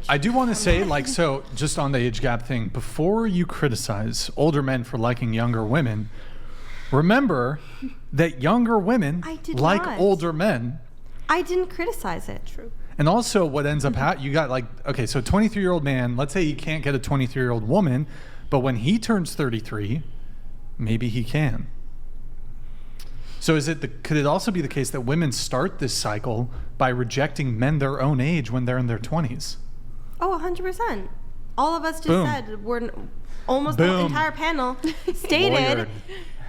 I do want to say, like, so just on the age gap thing, before you criticize older men for liking younger women, remember that younger women like older men. I didn't criticize it. True. And also what ends up happening, you got like, okay, so a 23-year-old man, let's say he can't get a 23-year-old woman, but when he turns 33, maybe he can. So could it also be the case that women start this cycle by rejecting men their own age when they're in their 20s? Oh, 100%. All of us just said, we're almost Boom. the entire panel stated. Lawyered.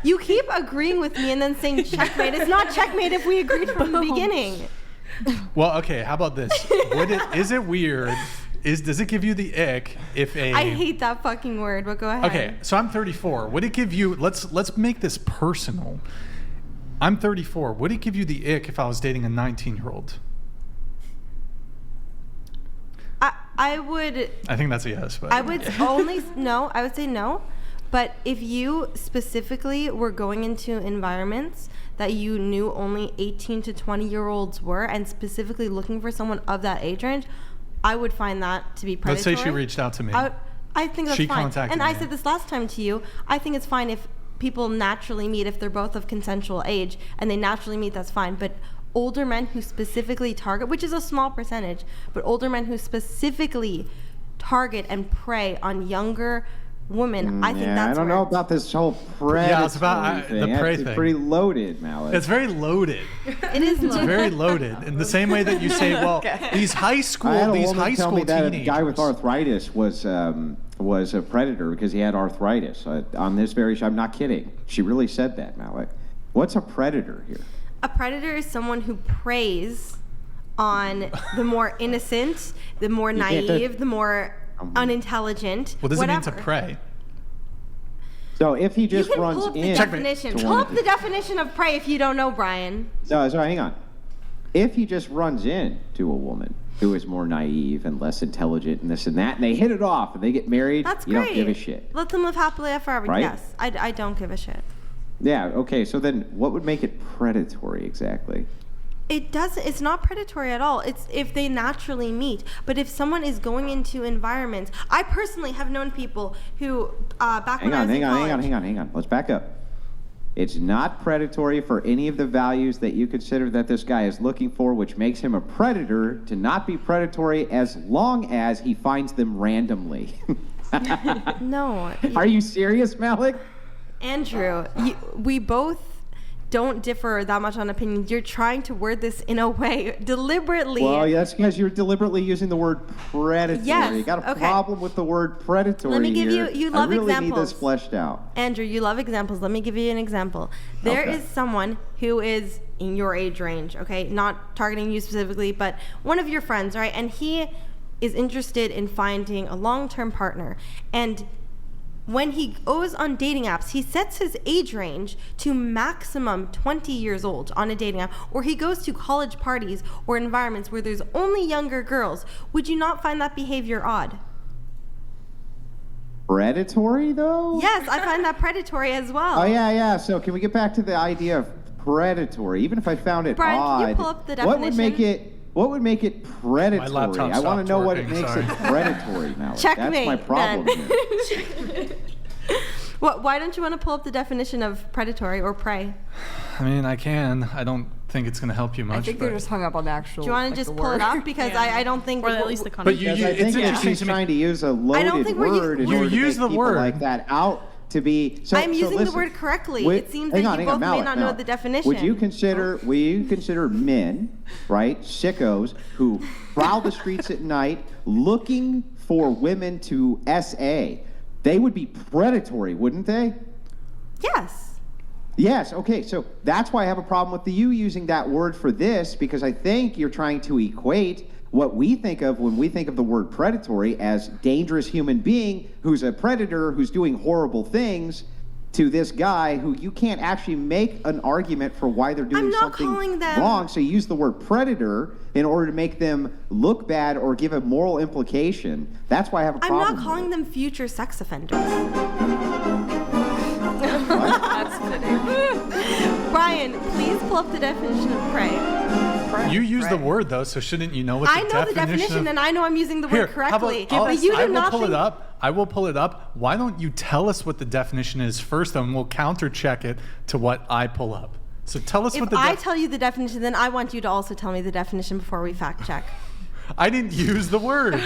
You keep agreeing with me and then saying checkmate. It's not checkmate if we agreed from the beginning. Well, okay, how about this? Is it weird? Does it give you the ick if a... I hate that fucking word, but go ahead. Okay, so I'm 34. Would it give you... Let's make this personal. I'm 34. Would it give you the ick if I was dating a 19-year-old? I would... I think that's a yes, but... I would no. I would say no. But if you specifically were going into environments that you knew only 18 to 20-year-olds were, and specifically looking for someone of that age range, I would find that to be predatory. Let's say she reached out to me. I think that's she fine. Contacted and me. I said this last time to you. I think it's fine if people naturally meet, if they're both of consensual age, and they naturally meet, that's fine. But older men who specifically target, which is a small percentage, but older men who specifically target and prey on younger women, I think that's I don't know about this whole predatory it's about thing. the prey It's thing. pretty loaded, Malik. It's very loaded. It is It's very loaded. In the same way that you say, well, these high school I had a these woman high tell school me that teenagers. a guy with arthritis was a predator because he had arthritis. On this very show, I'm not kidding. She really said that, Malik. What's a predator here? A predator is someone who preys on the more innocent, the more naive, the more unintelligent. What does whatever. it mean to prey? So if he just You can runs pull up the in, definition. Pull up the definition of prey if you don't know, Brian. No, sorry, hang on. If he just runs in to a woman who is more naive and less intelligent and this and that, and they hit it off and they get married, That's you great. don't give a shit. Let them live happily ever after. Right? Yes, I don't give a shit. Yeah, okay, so then what would make it predatory exactly? It doesn't. It's not predatory at all. It's if they naturally meet. But if someone is going into environments, I personally have known people who back when I was in college. Hang on. Let's back up. It's not predatory for any of the values that you consider that this guy is looking for, which makes him a predator, to not be predatory as long as he finds them randomly. No. Are you serious, Malik? Andrew, we both don't differ that much on opinion. You're trying to word this in a way deliberately. Well, that's because you're deliberately using the word predatory. Yes, You got a okay. problem with the word predatory. Let me give here. you love I really examples. need this fleshed out. Andrew, you love examples. Let me give you an example. There is someone who is in your age range, okay? Not targeting you specifically, but one of your friends, right? And he is interested in finding a long-term partner. And when he goes on dating apps, he sets his age range to maximum 20 years old on a dating app, or he goes to college parties or environments where there's only younger girls. Would you not find that behavior odd? Predatory, though? Yes, I find that predatory as well. Oh, yeah. So can we get back to the idea of predatory? Even if I found it Brian, odd, can you pull up the what would definition? make it predatory? My laptop I want to stopped know what it working, makes sorry. it predatory, Malik. Checkmate, That's my problem then. here. Why don't you want to pull up the definition of predatory or prey? I mean, I can. I don't think it's going to help you much. I think they're just hung up on the actual. Do you want to like, just the pull it word. up? Because I don't think... Or at least the But context. you, Because I it's think that interesting she's to me. trying to use a loaded word in You order to use make the people word. like that out to be. So, I'm using the listen, word correctly. would- It seems hang that on, you hang on, both may Malik, not know the definition. Would you consider men, right, sickos who prowl the streets at night looking for women to SA? They would be predatory, wouldn't they? Yes. Yes, okay, so that's why I have a problem with you using that word for this, because I think you're trying to equate what we think of when we think of the word predatory as dangerous human being who's a predator, who's doing horrible things, to this guy who you can't actually make an argument for why they're doing I'm not something calling them- wrong. So you use the word predator in order to make them look bad or give a moral implication. That's why I have a I'm problem not calling with them future sex offenders. That's fitting. Brian, please pull up the definition of prey. oppressed. You use the right? word though, so shouldn't you know what I the know the definition definition, of... and I know I'm using the Here, word correctly. how about, but you I do will not pull think... it up. I will pull it up. Why don't you tell us what the definition is first, and we'll counter check it to what I pull up. So tell us If what the I tell you the definition, then I want you to also tell me the definition before we fact check. I didn't use the word.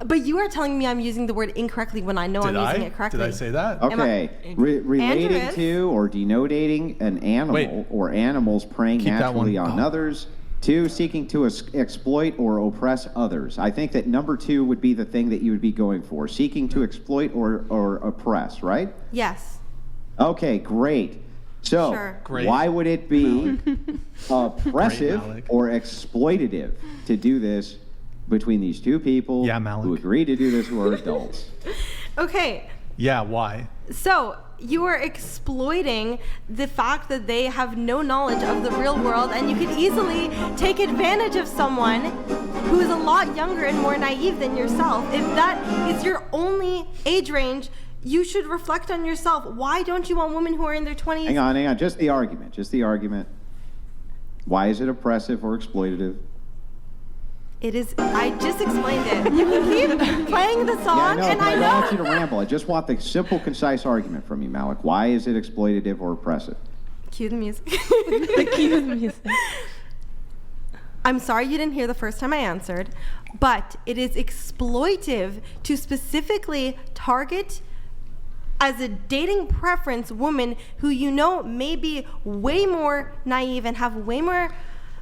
But you are telling me I'm using the word incorrectly when I know I'm using it correctly. Did I say that? Okay. Relating Andrew is- to or denotating an animal Wait. or animals preying Keep that naturally one. on Oh. others. 2, seeking to exploit or oppress others. I think that number 2 would be the thing that you would be going for. Seeking to exploit or oppress, right? Yes. Okay, great. So, Sure. Great. why would it be oppressive Great, Malik. or exploitative to do this between these two people Yeah, Malik. who agree to do this who are adults? Okay. Yeah, why? So you are exploiting the fact that they have no knowledge of the real world, and you could easily take advantage of someone who is a lot younger and more naive than yourself. If that is your only age range, you should reflect on yourself. Why don't you want women who are in their 20s? Hang on. Just the argument. Why is it oppressive or exploitative? It is. I just explained it. You can keep playing the song, Yeah, and but I I don't know. want you to ramble. I just want the simple, concise argument from you, Malik. Why is it exploitative or oppressive? Cue the music. Cue the music. I'm sorry you didn't hear the first time I answered, but it is exploitive to specifically target as a dating preference women who you know may be way more naive and have way Well,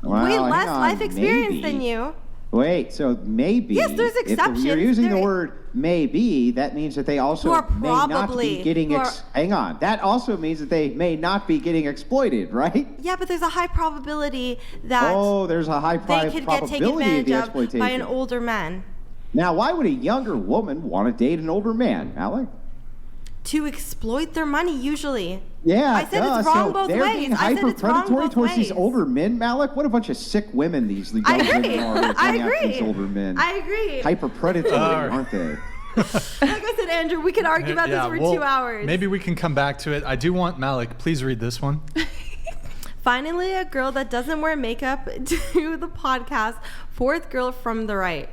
less hang on, life experience maybe. than you. Wait, so maybe. Yes, there's If exceptions. you're using the There- word maybe, that means that they also Who are may not probably- be getting. who are- Hang on. That also means that they may not be getting exploited, right? Yeah, but there's a high probability that Oh, there's a high they could get taken probability of advantage the of exploitation. by an older man. Now, why would a younger woman want to date an older man, Malik? To exploit their money, usually. Yeah, I said it's wrong so both they're ways. being I said it's wrong hyper-predatory both towards these ways. older men, Malik. What a bunch of sick women these young I women agree. are. They're I going after agree. these older men. I agree. Hyper-predatory, aren't they? Like I said, Andrew, we could argue about this for well, 2 hours. Maybe we can come back to it. I do want Malik. Please read this one. Finally, a girl that doesn't wear makeup to the podcast. Fourth girl from the right.